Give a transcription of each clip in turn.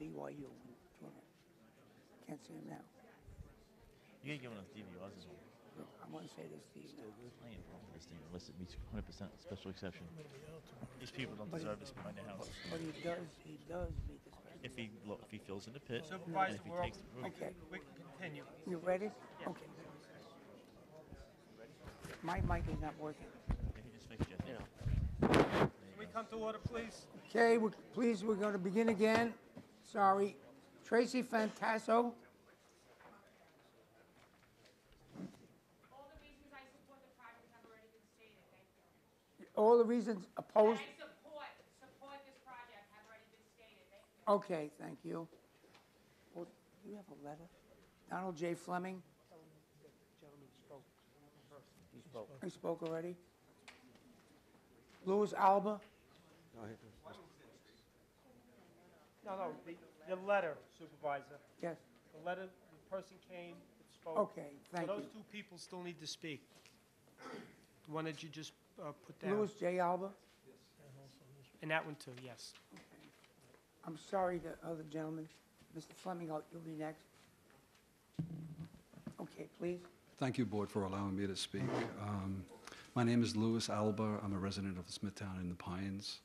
BYU. Can't see him now. You ain't giving us DVRs as well. Look, I want to say this to you now. I ain't falling for this thing unless it meets 100% special exception. These people don't deserve this behind their house. But he does meet the special. If he fills in the pit, and Supervisor, if he we're takes the room. Okay. We can continue. You ready? Okay. My mic is not working. He just fixed you. You know. Can we come to order, please? Okay, please, we're going to begin again. Sorry. Tracy Fantasso. All the reasons I support the project have already been stated, thank you. All the reasons opposed. That I support this project have already been stated, thank you. Okay, thank you. Well, do you have a letter? Donald J. Fleming? He spoke already. Louis Alba? No, the letter, Supervisor. Yes. The letter, the person came, spoke. Okay, thank So you. those two people still need to speak. The one that you just put down. Louis J. Alba? And that one too, yes. Okay. I'm sorry, the other gentleman. Mr. Fleming, you'll be next. Okay, please. Thank you, Board, for allowing me to speak. My name is Louis Alba. I'm a resident of Smithtown in the Pines.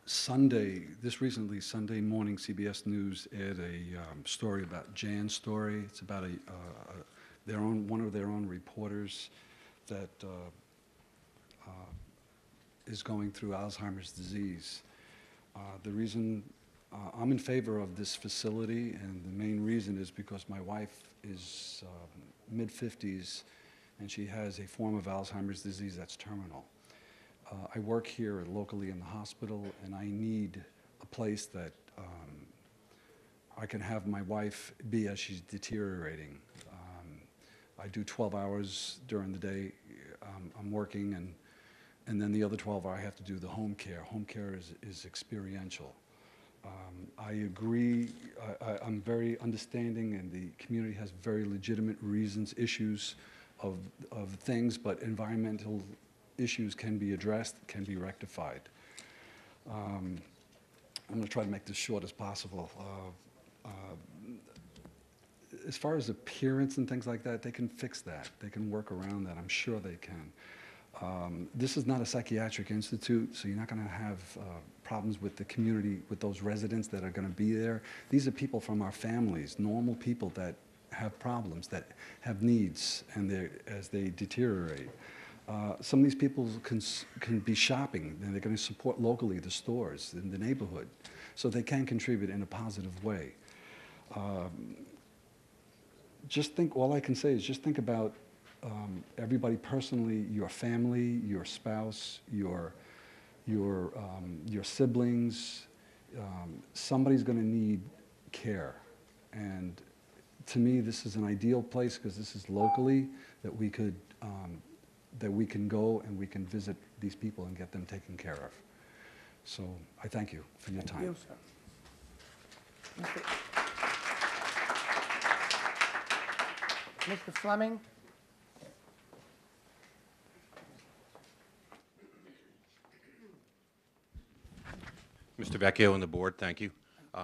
Sunday morning, CBS News aired a story about Jan's story. It's about one of their own reporters that is going through Alzheimer's disease. The reason I'm in favor of this facility, and the main reason is because my wife is mid-50s, and she has a form of Alzheimer's disease that's terminal. I work here locally in the hospital, and I need a place that I can have my wife be as she's deteriorating. I do 12 hours during the day. I'm working, and then the other 12 hours I have to do the home care. Home care is experiential. I agree. I'm very understanding, and the community has very legitimate reasons, issues of things, but environmental issues can be addressed, can be rectified. I'm going to try to make this short as possible. As far as appearance and things like that, they can fix that. They can work around that. I'm sure they can. This is not a psychiatric institute, so you're not going to have problems with the community, with those residents that are going to be there. These are people from our families, normal people that have problems, that have needs, and as they deteriorate. Some of these people can be shopping, and they're going to support locally the stores in the neighborhood, so they can contribute in a positive way. All I can say is just think about everybody personally, your family, your spouse, your siblings. Somebody's going to need care, and to me, this is an ideal place because this is locally that we can go and we can visit these people and get them taken care of. So I thank you for your time. Thank you, sir. Mr. Fleming? Mr. Vecchio and the board, thank you.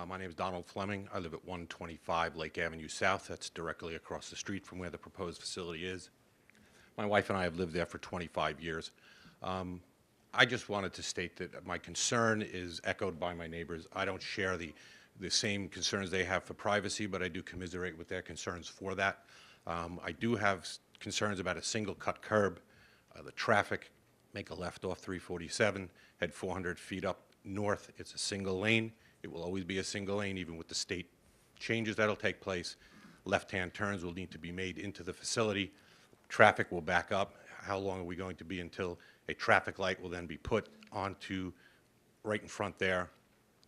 My name is Donald Fleming. I live at 125 Lake Avenue South. That's directly across the street from where the proposed facility is. My wife and I have lived there for 25 years. I just wanted to state that my concern is echoed by my neighbors. I don't share the same concerns they have for privacy, but I do commiserate with their concerns for that. I do have concerns about a single cut curb, the traffic, make a left off 347, head 400 feet up north. It's a single lane. It will always be a single lane, even with the state changes that'll take place. Left-hand turns will need to be made into the facility. Traffic will back up. How long are we going to be until a traffic light will then be put onto right in front there?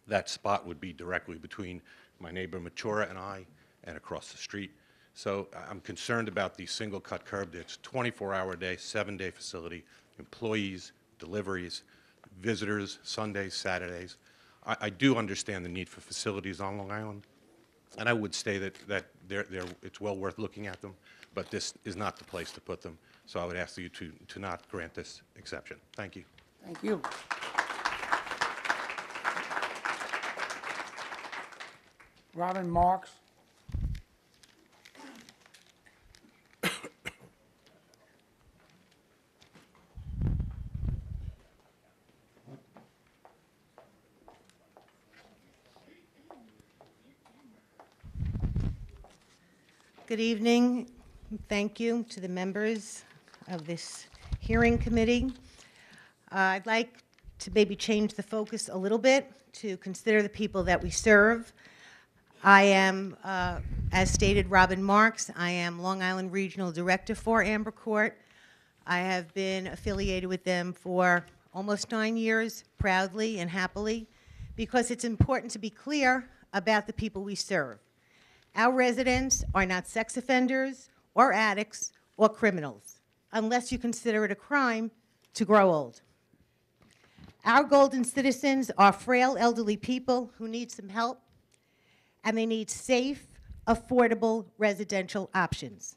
That spot would be directly between my neighbor Matura and I, and across the street. So I'm concerned about the single cut curb. It's a 24-hour day, 7-day facility, employees, deliveries, visitors, Sundays, Saturdays. I do understand the need for facilities on Long Island, and I would say that it's well worth looking at them, but this is not the place to put them. So I would ask you to not grant this exception. Thank you. Thank you. Robin Marks. Good evening. Thank you to the members of this hearing committee. I'd like to maybe change the focus a little bit to consider the people that we serve. I am, as stated, Robin Marks. I am Long Island Regional Director for Amber Court. I have been affiliated with them for almost 9 years, proudly and happily, because it's important to be clear about the people we serve. Our residents are not sex offenders or addicts or criminals, unless you consider it a crime to grow old. Our golden citizens are frail elderly people who need some help, and they need safe, affordable residential options.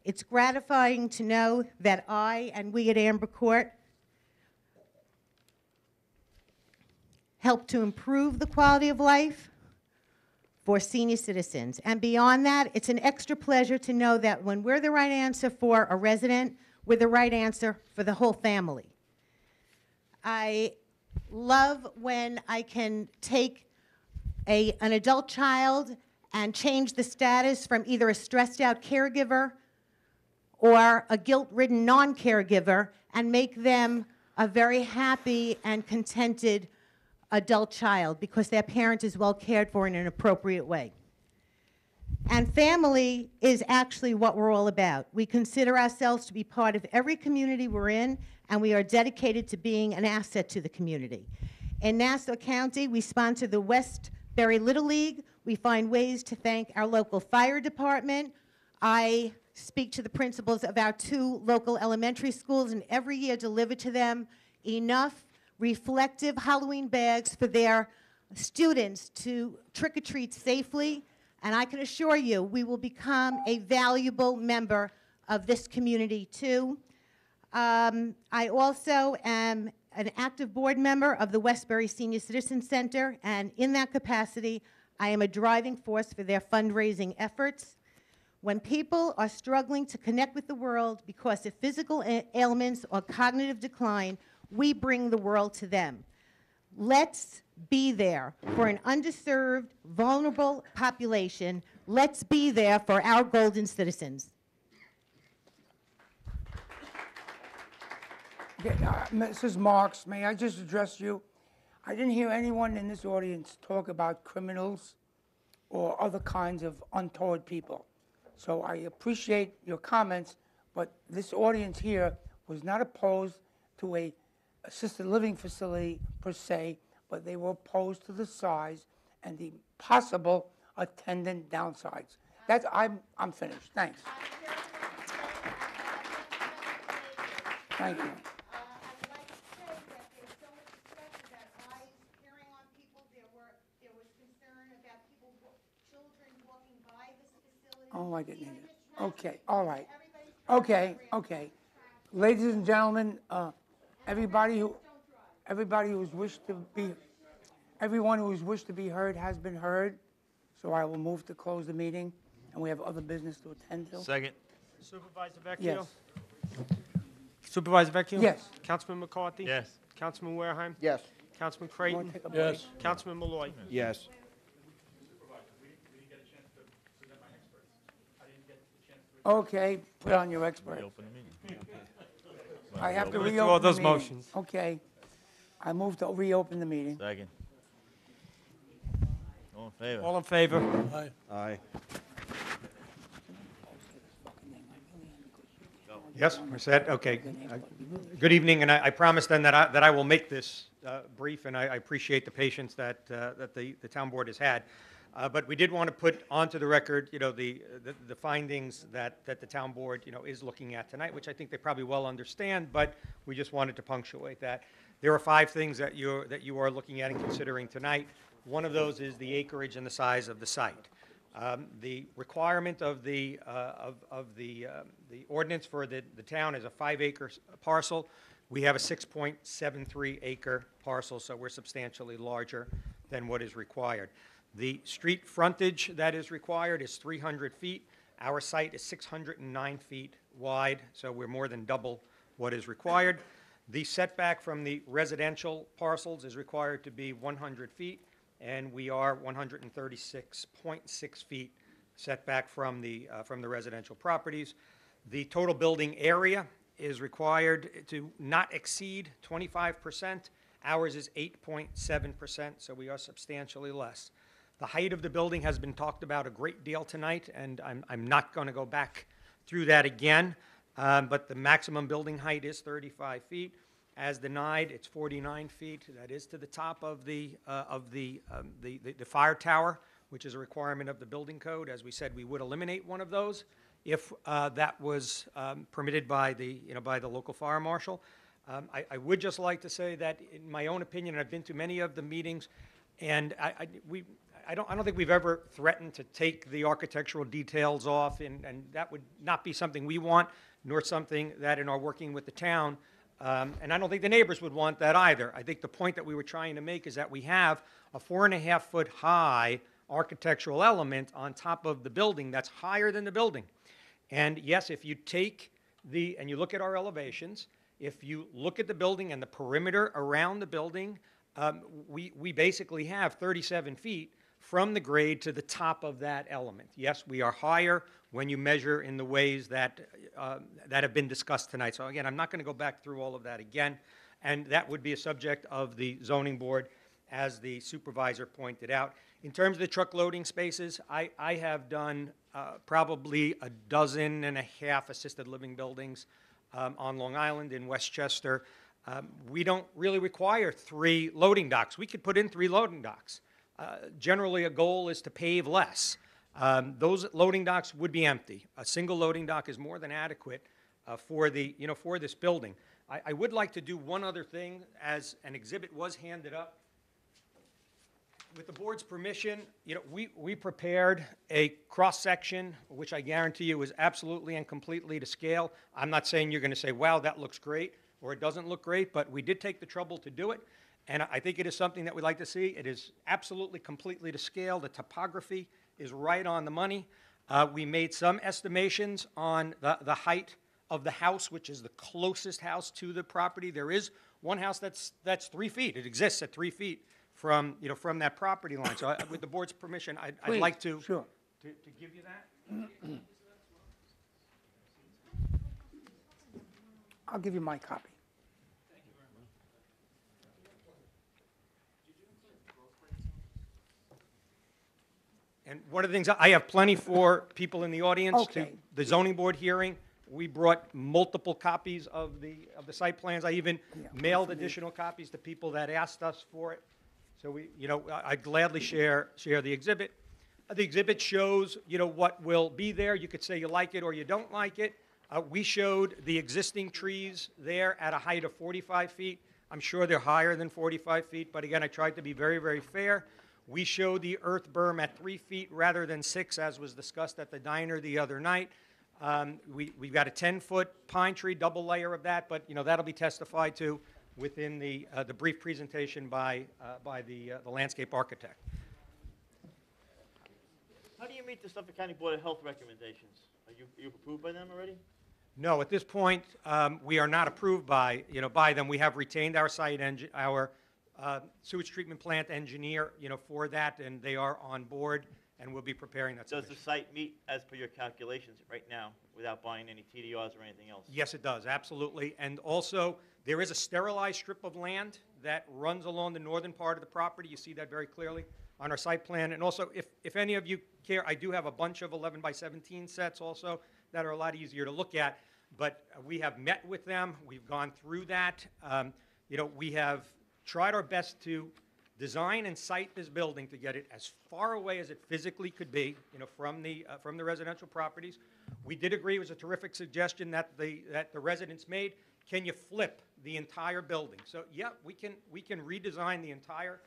It's gratifying to know that I and we at Amber Court help to improve the quality of life for senior citizens. And beyond that, it's an extra pleasure to know that when we're the right answer for a resident, we're the right answer for the whole family. I love when I can take an adult child and change the status from either a stressed out caregiver or a guilt-ridden non-caregiver and make them a very happy and contented adult child because their parent is well cared for in an appropriate way. And family is actually what we're all about. We consider ourselves to be part of every community we're in, and we are dedicated to being an asset to the community. In Nassau County, we sponsor the Westbury Little League. We find ways to thank our local fire department. I speak to the principals of our 2 local elementary schools, and every year deliver to them enough reflective Halloween bags for their students to trick-or-treat safely, and I can assure you we will become a valuable member of this community too. I also am an active board member of the Westbury Senior Citizen Center, and in that capacity, I am a driving force for their fundraising efforts. When people are struggling to connect with the world because of physical ailments or cognitive decline, we bring the world to them. Let's be there for an underserved, vulnerable population. Let's be there for our golden citizens. Okay, Mrs. Marks, may I just address you? I didn't hear anyone in this audience talk about criminals or other kinds of untoward people. So I appreciate your comments, but this audience here was not opposed to a assisted living facility per se, but they were opposed to the size and the possible attendant downsides. I'm finished. Thanks. Thank you. I'd like to say that there's so much discussion about eyes, hearing on people. There was concern about children walking by this facility. Oh, I didn't hear you. Okay, all right. Okay. Ladies and gentlemen, everyone who's wished to be heard has been heard. So I will move to close the meeting, and we have other business to attend to. Second. Supervisor Vecchio? Yes. Supervisor Vecchio? Yes. Councilman McCarthy? Yes. Councilman Wareheim? Yes. Councilman You wanna Creighton? take a break? Councilman Malloy? Yes. Okay, put on your expert. Reopen the meeting. I have to Withdraw reopen the those meeting. motions. Okay. I move to reopen the meeting. Second. All in favor? All in favor? Aye. Yes, we're set, okay. Good evening, and I promise then that I will make this brief, and I appreciate the patience that the town board has had. But we did want to put onto the record, the findings that the town board, is looking at tonight, which I think they probably well understand, but we just wanted to punctuate that. There are 5 things that you are looking at and considering tonight. One of those is the acreage and the size of the site. The requirement of the ordinance for the town is a 5-acre parcel. We have a 6.73 acre parcel, so we're substantially larger than what is required. The street frontage that is required is 300 feet. Our site is 609 feet wide, so we're more than double what is required. The setback from the residential parcels is required to be 100 feet, and we are 136.6 feet setback from the residential properties. The total building area is required to not exceed 25%. Ours is 8.7%, so we are substantially less. The height of the building has been talked about a great deal tonight, and I'm not going to go back through that again, but the maximum building height is 35 feet. As denied, it's 49 feet. That is to the top of the fire tower, which is a requirement of the building code. As we said, we would eliminate one of those if that was permitted by the local fire marshal. I would just like to say that, in my own opinion, I've been to many of the meetings, and I don't think we've ever threatened to take the architectural details off, and that would not be something we want, nor something that, in our working with the town, and I don't think the neighbors would want that either. I think the point that we were trying to make is that we have a 4.5-foot high architectural element on top of the building that's higher than the building. And yes, if you take and you look at our elevations, if you look at the building and the perimeter around the building, we basically have 37 feet from the grade to the top of that element. Yes, we are higher when you measure in the ways that have been discussed tonight. So again, I'm not going to go back through all of that again, and that would be a subject of the zoning board, as the supervisor pointed out. In terms of the truck loading spaces, I have done probably 12.5 assisted living buildings on Long Island, in Westchester. We don't really require 3 loading docks. We could put in 3 loading docks. Generally, a goal is to pave less. Those loading docks would be empty. A single loading dock is more than adequate for this building. I would like to do one other thing, as an exhibit was handed up. With the board's permission, we prepared a cross-section, which I guarantee you is absolutely and completely to scale. I'm not saying you're going to say, wow, that looks great, or it doesn't look great, but we did take the trouble to do it. And I think it is something that we'd like to see. It is absolutely completely to scale. The topography is right on the money. We made some estimations on the height of the house, which is the closest house to the property. There is one house that's 3 feet. It exists at 3 feet from that property line. So with the board's permission, I'd Please, like to sure. give you that. I'll give you my copy. And one of the things, I have plenty for people in the audience. Okay. To the zoning board hearing, we brought multiple copies of the site plans. I even mailed additional copies to people that asked us for it. So I'd gladly share the exhibit. The exhibit shows, what will be there. You could say you like it or you don't like it. We showed the existing trees there at a height of 45 feet. I'm sure they're higher than 45 feet, but again, I tried to be very, very fair. We showed the earth berm at 3 feet rather than 6, as was discussed at the diner the other night. We've got a 10-foot pine tree, double layer of that, but that'll be testified to within the brief presentation by the landscape architect. How do you meet the Suffolk County Board of Health recommendations? Are you approved by them already? No, at this point, we are not approved by them. We have retained our our sewage treatment plant engineer, for that, and they are on board, and we'll be preparing that Does submission. the site meet as per your calculations right now without buying any TDRs or anything else? Yes, it does, absolutely. And also, there is a sterilized strip of land that runs along the northern part of the property. You see that very clearly on our site plan. And also, if any of you care, I do have a bunch of 11 by 17 sets also that are a lot easier to look at. But we have met with them. We've gone through that. We have tried our best to design and site this building to get it as far away as it physically could be, from the residential properties. We did agree, it was a terrific suggestion that the residents made. Can you flip the entire building? So yeah, we can redesign the entire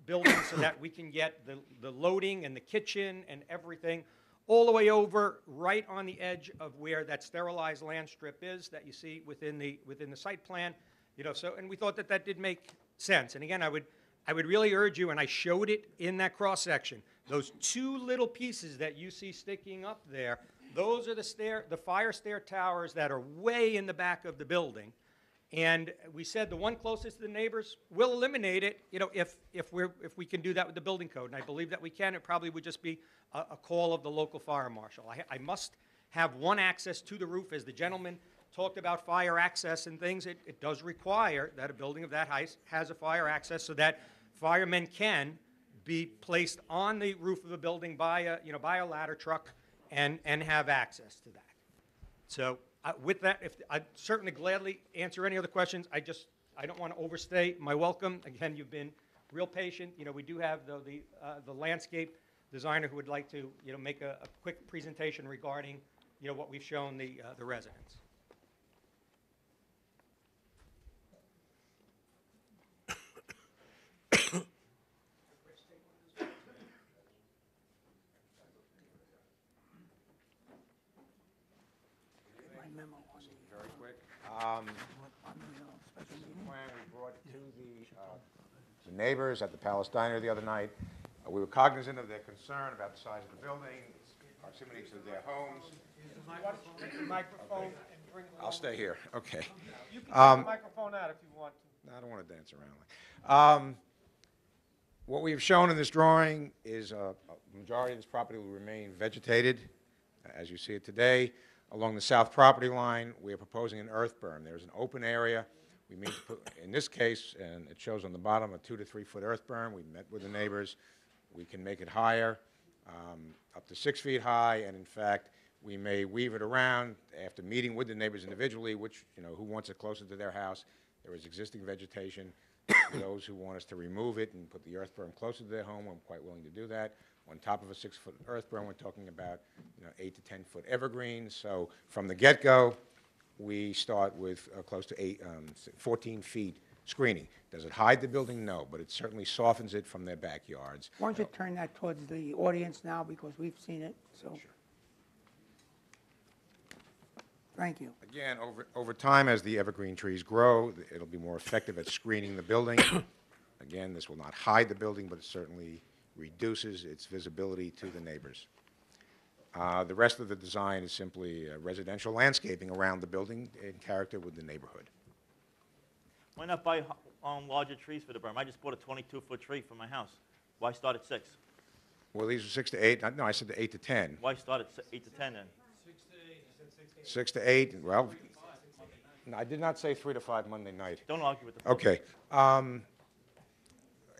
building so that we can get the loading and the kitchen and everything all the way over right on the edge of where that sterilized land strip is that you see within the site plan. And we thought that did make sense. And again, I would I would really urge you, and I showed it in that cross-section, those two little pieces that you see sticking up there, those are the fire stair towers that are way in the back of the building. And we said the one closest to the neighbors, we'll eliminate it, you know, if we can do that with the building code. And I believe that we can. It probably would just be a call of the local fire marshal. I must have one access to the roof. As the gentleman talked about fire access and things, it does require that a building of that height has a fire access so that firemen can be placed on the roof of a building by a ladder truck and have access to that. So with that, I'd certainly gladly answer any other questions. I don't want to overstay my welcome. Again, you've been real patient. You know, we do have the landscape designer who would like to, you know, make a quick presentation regarding, you know, what we've shown the residents. Very quick. This is the plan we brought to the neighbors at the Palace Diner the other night. We were cognizant of their concern about the size of the building, its proximity to their homes. Take the microphone and bring it I'll along. stay here, okay. You can take the microphone out if you want to. No, I don't want to dance around. What we've shown in this drawing is a majority of this property will remain vegetated, as you see it today. Along the south property line, we are proposing an earth berm. There's an open area. We mean to put, in this case, and it shows on the bottom, a 2 to 3 foot earth berm. We met with the neighbors. We can make it higher, up to 6 feet high, and in fact, we may weave it around after meeting with the neighbors individually, which, you know, who wants it closer to their house. There is existing vegetation. Those who want us to remove it and put the earth berm closer to their home, I'm quite willing to do that. On top of a 6 foot earth berm, we're talking about, you know, 8 to 10 foot evergreens. So from the get-go, we start with close to 14 feet screening. Does it hide the building? No, but it certainly softens it from their backyards. Why don't you turn that towards the audience now, because we've seen it, so. Sure. Thank you. Again, over time, as the evergreen trees grow, it'll be more effective at screening the building. Again, this will not hide the building, but it certainly reduces its visibility to the neighbors. The rest of the design is simply residential landscaping around the building in character with the neighborhood. Why not buy larger trees for the berm? I just bought a 22-foot tree for my house. Why start at 6? Well, these are 6 to 8. No, I said 8 to 10. Why start at 8 to 10 then? 6 to 8. Well, no, I did not say 3 to 5 Monday night. Don't argue with the Okay.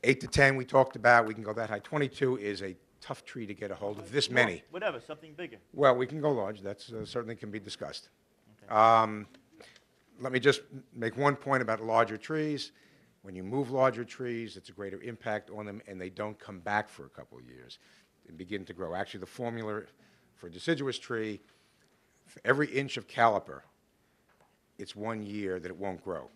8 to 10 we talked about. We can go that high. 22 is a tough tree to get a hold of. This many. Whatever, something bigger. Well, we can go large. That certainly can be discussed. Let me just make one point about larger trees. When you move larger trees, it's a greater impact on them, and they don't come back for a couple of years. They begin to grow. Actually, the formula for a deciduous tree, for every inch of caliper, it's 1 year that it won't grow.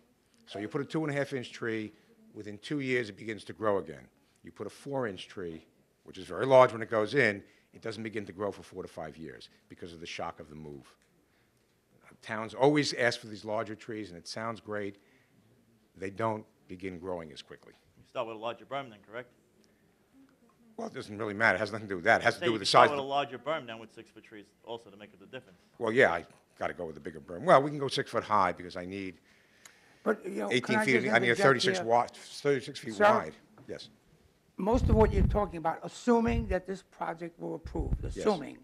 So you put a 2.5-inch tree, within 2 years it begins to grow again. You put a 4-inch tree, which is very large when it goes in, it doesn't begin to grow for 4 to 5 years because of the shock of the move. Towns always ask for these larger trees, and it sounds great. They don't begin growing as quickly. You start with a larger berm then, correct? Well, it doesn't really matter. It has nothing to do with that. It has to Say do you with the can size start of with a the... larger berm then with 6-foot trees also to make up the difference. Well, yeah, I got to go with the bigger berm. Well, we can go 6 foot high because I need But, you know, 18 can I feet. just I need a interject 36 here? wide, 36 feet Sir? wide. Yes. Most of what you're talking about, assuming that this project will approve, assuming,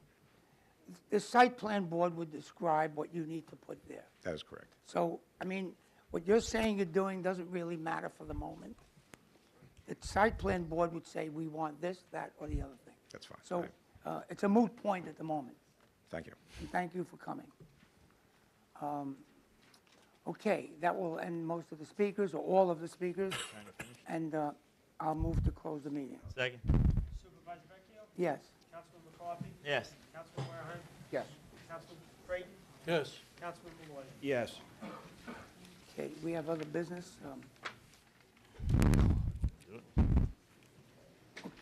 the site plan board would describe what you need to put there. That is correct. So, I mean, what you're saying you're doing doesn't really matter for the moment. The site plan board would say, we want this, that, or the other thing. That's fine. So, it's a moot point at the moment, Thank you. and thank you for coming. Okay, that will end most of the speakers, or all of the speakers, and I'll move to close the meeting. Second? Supervisor Vecchio? Yes. Councilman McCarthy? Yes. Councilman Wareham? Yes. Councilman Creighton? Yes. Councilman Malloy? Yes. Okay, we have other business.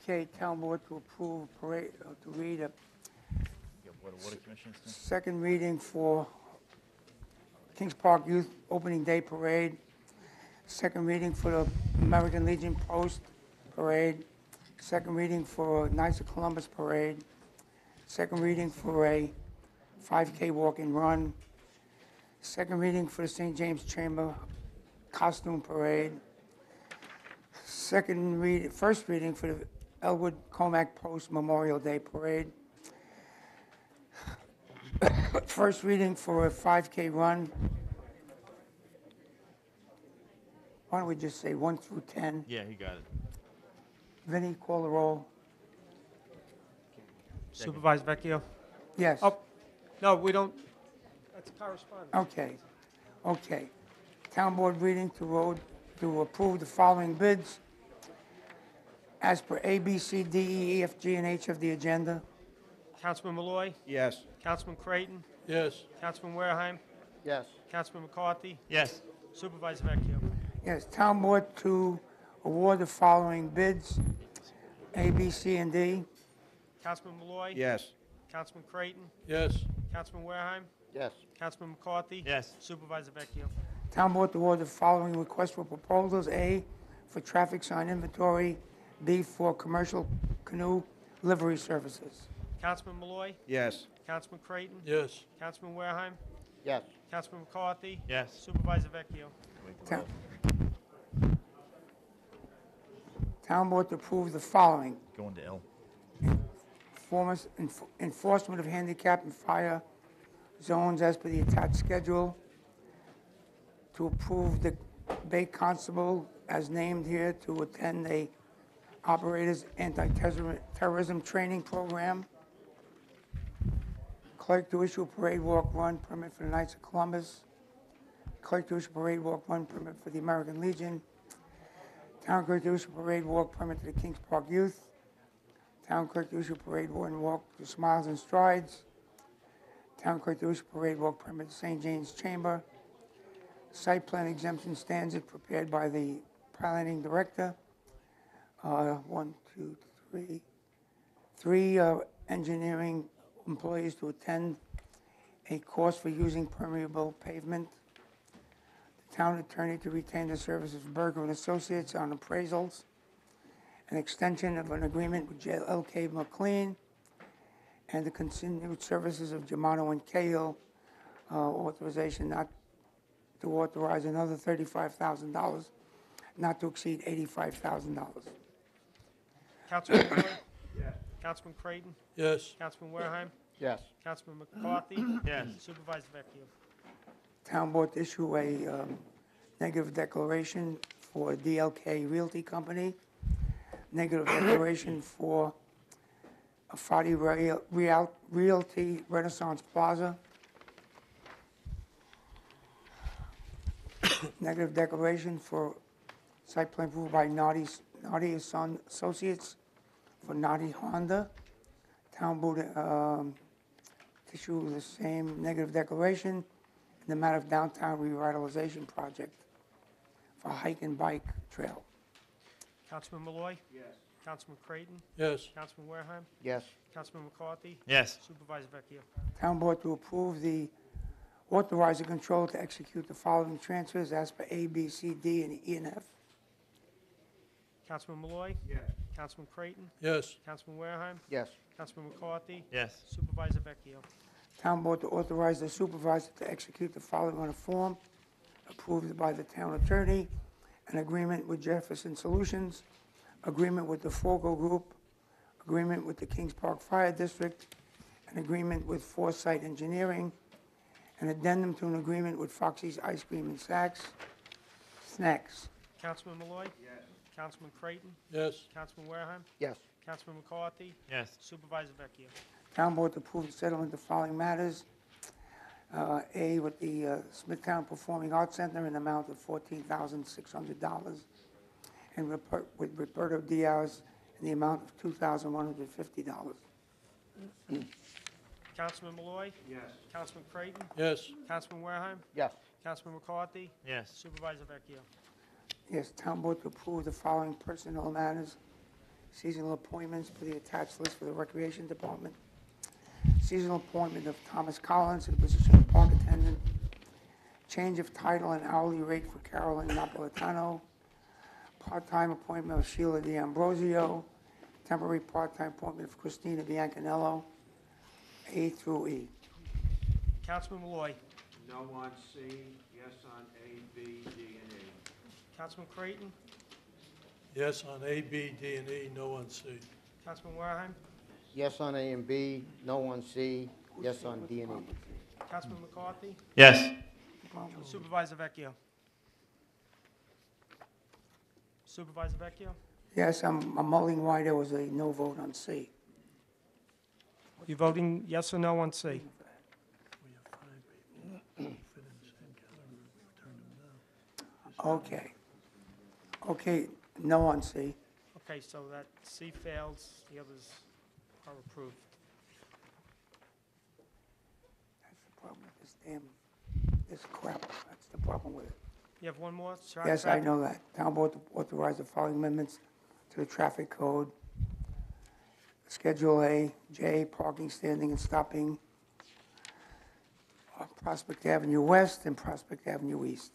Okay, town board to approve parade, to read a You got water commissioners too? second reading for Kings Park Youth Opening Day Parade. Second reading for the American Legion Post Parade, second reading for Knights of Columbus Parade, second reading for a 5K walk and run, second reading for the St. James Chamber Costume Parade, first reading for the Elwood Comac Post Memorial Day Parade, first reading for a 5K run. Why don't we just say 1 through 10? Yeah, you got it. Vinnie, call the roll. Supervisor Vecchio? Yes. Oh, no, we don't, that's correspondence. Okay. Town Board reading to approve the following bids as per A, B, C, D, E, F, G, and H of the agenda. Councilman Malloy? Yes. Councilman Creighton? Yes. Councilman Wareheim? Yes. Councilman McCarthy? Yes. Supervisor Vecchio? Yes, Town Board to award the following bids, A, B, C, and D. Councilman Malloy? Yes. Councilman Creighton? Yes. Councilman Wareheim? Yes. Councilman McCarthy? Yes. Supervisor Vecchio? Town Board to award the following requests for proposals, A, for traffic sign inventory, B, for commercial canoe livery services. Councilman Malloy? Yes. Councilman Creighton? Yes. Councilman Wareheim? Yes. Councilman McCarthy? Yes. Supervisor Vecchio? Town Town Board to approve the following. Going to L. Enforcement of handicap and fire zones as per the attached schedule. To approve the Bay Constable as named here to attend a operators anti-terrorism training program. Clerk to issue a parade walk run permit for the Knights of Columbus. Clerk to issue a parade walk run permit for the American Legion. Town clerk to issue a parade walk permit to the Kings Park Youth. Town clerk to issue a parade walk to Smiles and Strides. Town clerk to issue a parade walk permit to St. James Chamber. Site plan exemption standard prepared by the planning director. Three engineering employees to attend a course for using permeable pavement. The town attorney to retain the services of Berger and Associates on appraisals. An extension of an agreement with L.K. McLean, and the continued services of Germano and Cahill, authorization not to authorize another $35,000, not to exceed $85,000. Councilman Malloy? Yes. Councilman Creighton? Yes. Councilman Wareheim? Yes. Councilman McCarthy? Yes. Supervisor Vecchio? Town Board to issue a negative declaration for DLK Realty Company, negative declaration for Fadi Realty Renaissance Plaza, negative declaration for site plan approval by Naughty Son Associates for Naughty Honda. Town Board to issue the same negative declaration in the matter of downtown revitalization project for hike and bike trail. Councilman Malloy? Yes. Councilman Creighton? Yes. Councilman Wareheim? Yes. Councilman McCarthy? Yes. Supervisor Vecchio? Town Board to approve the authorize the control to execute the following transfers as per A, B, C, D, and E and F. Councilman Malloy? Yes. Councilman Creighton? Yes. Councilman Wareheim? Yes. Councilman McCarthy? Yes. Supervisor Vecchio? Town Board to authorize the supervisor to execute the following on a form approved by the town attorney, an agreement with Jefferson Solutions, agreement with the Fogo Group, agreement with the Kings Park Fire District, an agreement with Foresight Engineering, an addendum to an agreement with Foxy's Ice Cream and Snacks. Councilman Malloy? Yes. Councilman Creighton? Yes. Councilman Wareheim? Yes. Councilman McCarthy? Yes. Supervisor Vecchio? Town Board to approve the settlement of the following matters. A, with the Smithtown Performing Arts Center in the amount of $14,600, and with Roberto Diaz in the amount of $2,150. Councilman Malloy? Yes. Councilman Creighton? Yes. Councilman Wareheim? Yes. Councilman McCarthy? Yes. Supervisor Vecchio? Yes, Town Board to approve the following personnel matters. Seasonal appointments for the attached list for the Recreation Department. Seasonal appointment of Thomas Collins to the position of park attendant. Change of title and hourly rate for Carolyn Napolitano. part-time appointment of Sheila D'Ambrosio, temporary part-time appointment of Christina Biancanello, A through E. Councilman Malloy. No on C, yes on A, B, D, and E. Councilman Creighton. Yes on A, B, D, and E, no on C. Councilman Wareheim. Yes on A and B, no on C, yes on D and E. Councilman McCarthy. Yes. Supervisor Vecchio. Supervisor Vecchio. Yes, I'm mulling why there was a no vote on C. You voting yes or no on C? We have 5 people who fit in the same category. We've turned them down. Okay. Okay, no on C. Okay, so that C fails, the others are approved. That's the problem with this crap. That's the problem with it. You have one more? Yes, I know that. Town board to authorize the following amendments to the traffic code. Schedule A, J, parking, standing, and stopping on Prospect Avenue West and Prospect Avenue East.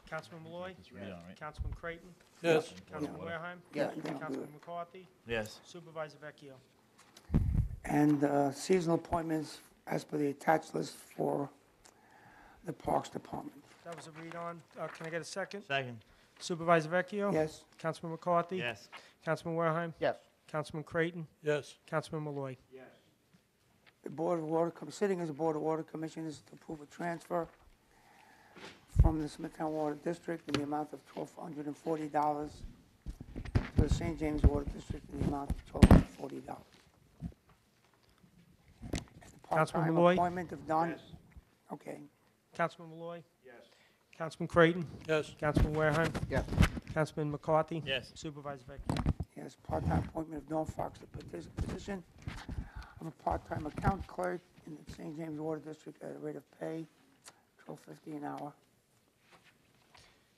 Councilman Malloy. Read on, right? Councilman Creighton. Yes. Councilman Wareheim. Yes. Councilman McCarthy. Yes. Supervisor Vecchio. And seasonal appointments as per the attached list for the Parks Department. That was a read on. Can I get a second? Second. Supervisor Vecchio. Yes? Councilman McCarthy. Yes. Councilman Wareheim. Yes. Councilman Creighton. Yes. Councilman Malloy. The Board of Water, sitting as a Board of Water Commissioners to approve a transfer from the Smithtown Water District in the amount of $1,240 to the St. James Water District in the amount of $1,240. And the part-time Malloy? appointment of Don. Okay. Councilman Malloy. Yes. Councilman Creighton. Yes. Councilman Wareheim. Yes. Councilman McCarthy. Yes. Supervisor Vecchio. Yes, part-time appointment of Dawn Fox to position of a part-time account clerk in the St. James Water District at a rate of pay, $12.50 an hour.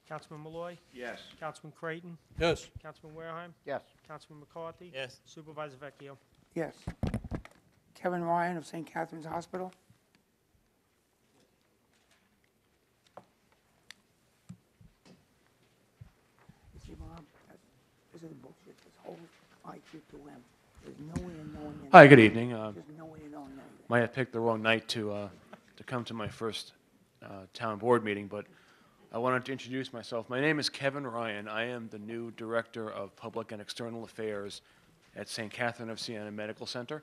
Councilman Malloy. Yes. Councilman Creighton. Yes. Councilman Wareheim. Yes. Councilman McCarthy. Yes. Supervisor Vecchio. Yes. Kevin Ryan of St. Catherine's Hospital. You see, Bob, this is bullshit, this whole IQ2M. There's no way of knowing anything. Hi, good evening. There's no way of knowing anything. Might have picked the wrong night to come to my first town board meeting, but I wanted to introduce myself. My name is Kevin Ryan. I am the new Director of Public and External Affairs at St. Catherine of Siena Medical Center,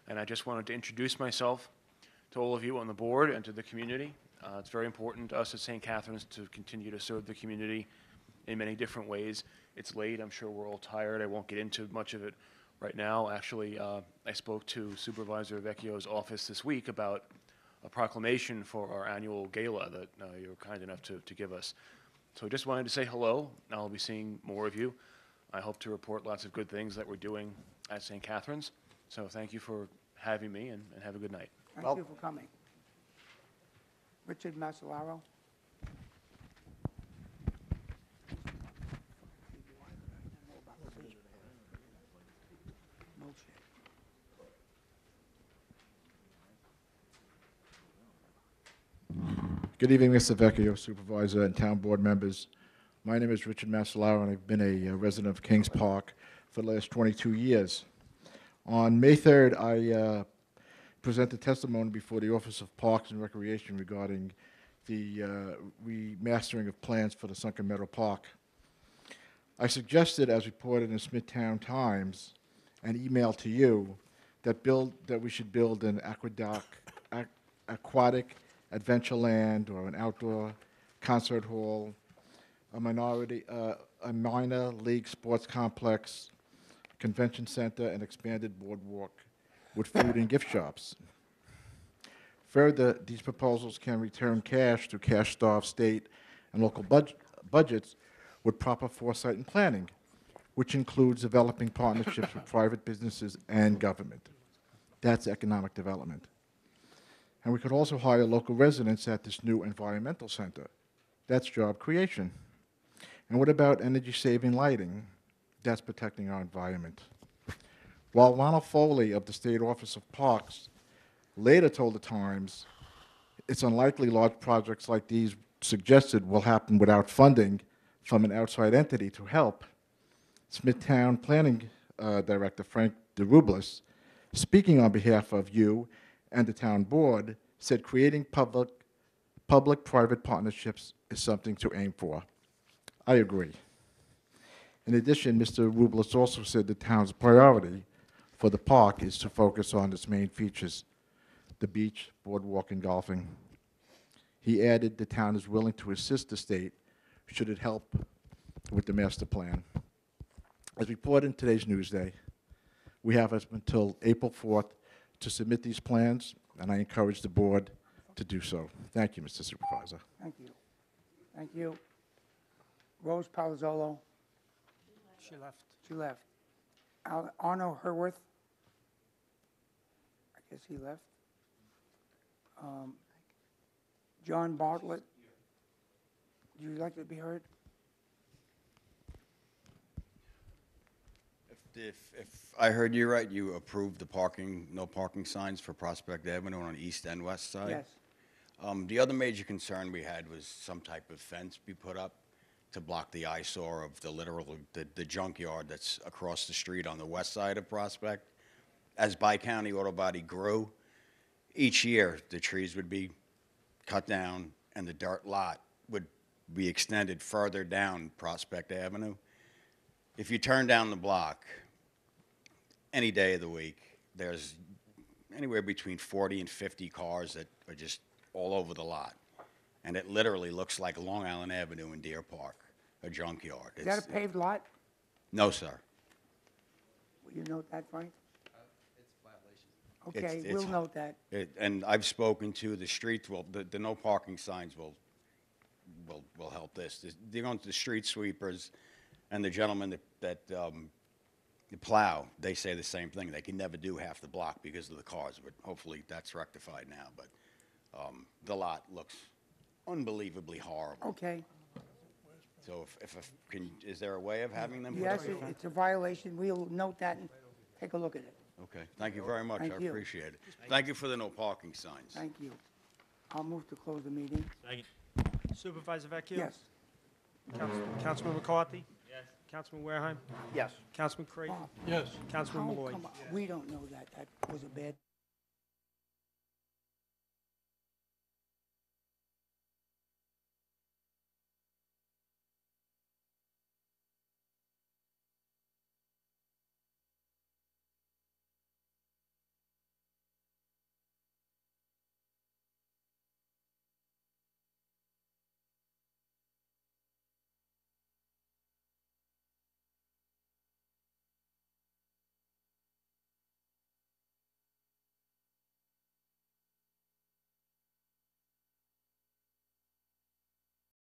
and I just wanted to introduce myself to all of you on the board and to the community. It's very important to us at St. Catherine's to continue to serve the community in many different ways. It's late. I'm sure we're all tired. I won't get into much of it right now. Actually, I spoke to Supervisor Vecchio's office this week about a proclamation for our annual gala that you were kind enough to give us. So I just wanted to say hello. I'll be seeing more of you. I hope to report lots of good things that we're doing at St. Catherine's. So thank you for having me, and have a good night. Thank you for coming. Richard Masalaro. Good evening, Mr. Vecchio, Supervisor, and Town Board members. My name is Richard Masalaro, and I've been a resident of Kings Park for the last 22 years. On May 3rd, I presented testimony before the Office of Parks and Recreation regarding the remastering of plans for the Sunken Meadow Park. I suggested, as reported in Smithtown Times, an email to you that we should build an aquatic adventure land or an outdoor concert hall, a minor league sports complex, convention center, and expanded boardwalk with food and gift shops. Further, these proposals can return cash to cash-starved state and local budgets with proper foresight and planning, which includes developing partnerships with private businesses and government. That's economic development. And we could also hire local residents at this new environmental center. That's job creation. And what about energy-saving lighting? That's protecting our environment. While Ronald Foley of the State Office of Parks later told the Times it's unlikely large projects like these suggested will happen without funding from an outside entity to help, Smithtown Planning Director Frank DeRublis, speaking on behalf of you and the town board, said creating public-private partnerships is something to aim for. I agree. In addition, Mr. Rubles also said the town's priority for the park is to focus on its main features, the beach, boardwalk, and golfing. He added the town is willing to assist the state should it help with the master plan. As reported in today's Newsday, we have until April 4th to submit these plans, and I encourage the board to do so. Thank you, Mr. Supervisor. Thank you. Thank you. Rose Palazzolo, She left. she left. Arno Herworth, I guess he left. John Bartlett, would you like to be heard? If I heard you right, you approved the parking, no parking signs for Prospect Avenue on the east and west side? Yes. The other major concern we had was some type of fence be put up to block the eyesore of the junkyard that's across the street on the west side of Prospect. As Bi-County Auto Body grew, each year the trees would be cut down and the dirt lot would be extended further down Prospect Avenue. If you turn down the block, any day of the week, there's anywhere between 40 and 50 cars that are just all over the lot. And it literally looks like Long Island Avenue in Deer Park, a junkyard. Is that a paved lot? No, sir. Will you note that, Frank? It's- Okay, it's- we'll note that. And I've spoken to the streets, well, the no parking signs will help this. They're going to the street sweepers and the gentlemen that plow, they say the same thing. They can never do half the block because of the cars, but hopefully that's rectified now. But the lot looks unbelievably horrible. Okay. So is there a way of having them? put Yes, up a fence? it's a violation. We'll note that and take a look at it. Okay, thank you very much. I Thank you. appreciate it. Thank you for the no parking signs. Thank you. I'll move to close the meeting. Second. Supervisor Vecchio? Yes. Councilman McCarthy? Yes. Councilman Wareheim? Yes. Councilman Creighton? Bob, Yes. Councilman how Malloy? come we don't know that? That was a bad